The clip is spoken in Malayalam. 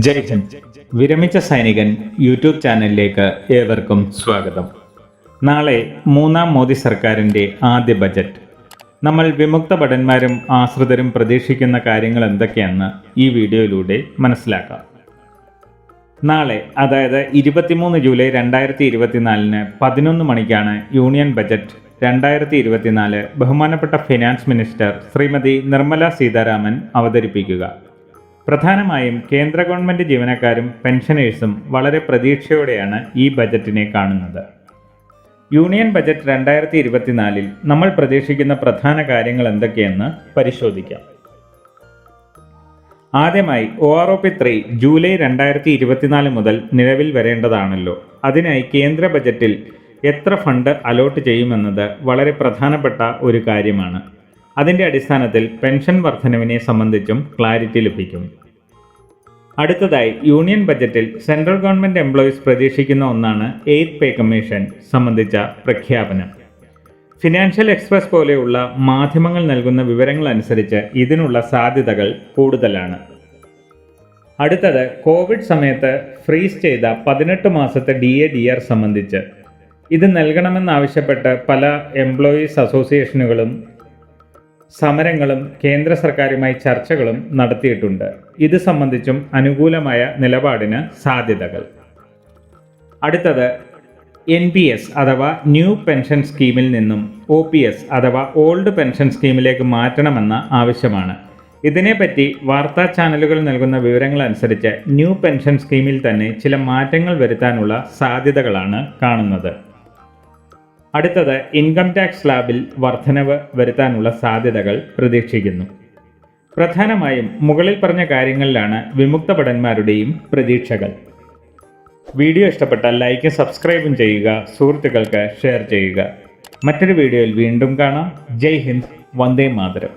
ജയ് ഹിന്ദ്. വിരമിച്ച സൈനികൻ യൂട്യൂബ് ചാനലിലേക്ക് ഏവർക്കും സ്വാഗതം. നാളെ മൂന്നാം മോദി സർക്കാരിൻ്റെ ആദ്യ ബജറ്റ്. നമ്മൾ വിമുക്ത ഭടന്മാരും ആശ്രിതരും പ്രതീക്ഷിക്കുന്ന കാര്യങ്ങൾ എന്തൊക്കെയാണെന്ന് ഈ വീഡിയോയിലൂടെ മനസ്സിലാക്കാം. നാളെ, അതായത് 23 ജൂലൈ 2024 11 മണിക്കാണ് യൂണിയൻ ബജറ്റ് 2024 ബഹുമാനപ്പെട്ട ഫിനാൻസ് മിനിസ്റ്റർ ശ്രീമതി നിർമ്മല സീതാരാമൻ അവതരിപ്പിക്കുക. പ്രധാനമായും കേന്ദ്ര ഗവൺമെൻറ് ജീവനക്കാരും പെൻഷനേഴ്സും വളരെ പ്രതീക്ഷയോടെയാണ് ഈ ബജറ്റിനെ കാണുന്നത്. യൂണിയൻ ബജറ്റ് 2024 നമ്മൾ പ്രതീക്ഷിക്കുന്ന പ്രധാന കാര്യങ്ങൾ എന്തൊക്കെയെന്ന് പരിശോധിക്കാം. ആദ്യമായി OROP 3 ജൂലൈ 2024 മുതൽ നിലവിൽ വരേണ്ടതാണല്ലോ. അതിനായി കേന്ദ്ര ബജറ്റിൽ എത്ര ഫണ്ട് അലോട്ട് ചെയ്യുമെന്നത് വളരെ പ്രധാനപ്പെട്ട ഒരു കാര്യമാണ്. അതിൻ്റെ അടിസ്ഥാനത്തിൽ പെൻഷൻ വർധനവിനെ സംബന്ധിച്ചും ക്ലാരിറ്റി ലഭിക്കും. അടുത്തതായി, യൂണിയൻ ബജറ്റിൽ സെൻട്രൽ ഗവൺമെൻറ് എംപ്ലോയീസ് പ്രതീക്ഷിക്കുന്ന ഒന്നാണ് 8th പേ കമ്മീഷൻ സംബന്ധിച്ച പ്രഖ്യാപനം. ഫിനാൻഷ്യൽ എക്സ്പ്രസ് പോലെയുള്ള മാധ്യമങ്ങൾ നൽകുന്ന വിവരങ്ങൾ അനുസരിച്ച് ഇതിനുള്ള സാധ്യതകൾ കൂടുതലാണ്. അടുത്തത്, കോവിഡ് സമയത്ത് ഫ്രീസ് ചെയ്ത 18 മാസത്തെ DA/DR സംബന്ധിച്ച്. ഇത് നൽകണമെന്നാവശ്യപ്പെട്ട് പല എംപ്ലോയീസ് അസോസിയേഷനുകളും സമരങ്ങളും കേന്ദ്ര സർക്കാരുമായി ചർച്ചകളും നടത്തിയിട്ടുണ്ട്. ഇത് സംബന്ധിച്ചും അനുകൂലമായ നിലപാടിന് സാധ്യതകൾ. അടുത്തത്, NPS അഥവാ ന്യൂ പെൻഷൻ സ്കീമിൽ നിന്നും OPS അഥവാ ഓൾഡ് പെൻഷൻ സ്കീമിലേക്ക് മാറ്റണമെന്ന ആവശ്യമാണ്. ഇതിനെപ്പറ്റി വാർത്താ ചാനലുകൾ നൽകുന്ന വിവരങ്ങൾ അനുസരിച്ച് ന്യൂ പെൻഷൻ സ്കീമിൽ തന്നെ ചില മാറ്റങ്ങൾ വരുത്താനുള്ള സാധ്യതകളാണ് കാണുന്നത്. അടുത്തത്, ഇൻകം ടാക്സ് സ്ലാബിൽ വർധനവ് വരുത്താനുള്ള സാധ്യതകൾ പ്രതീക്ഷിക്കുന്നു. പ്രധാനമായും മുകളിൽ പറഞ്ഞ കാര്യങ്ങളിലാണ് വിമുക്ത ഭടന്മാരുടെയും പ്രതീക്ഷകൾ. വീഡിയോ ഇഷ്ടപ്പെട്ടാൽ ലൈക്കും സബ്സ്ക്രൈബും ചെയ്യുക, സുഹൃത്തുക്കൾക്ക് ഷെയർ ചെയ്യുക. മറ്റൊരു വീഡിയോയിൽ വീണ്ടും കാണാം. ജയ് ഹിന്ദ്, വന്ദേ മാതരം.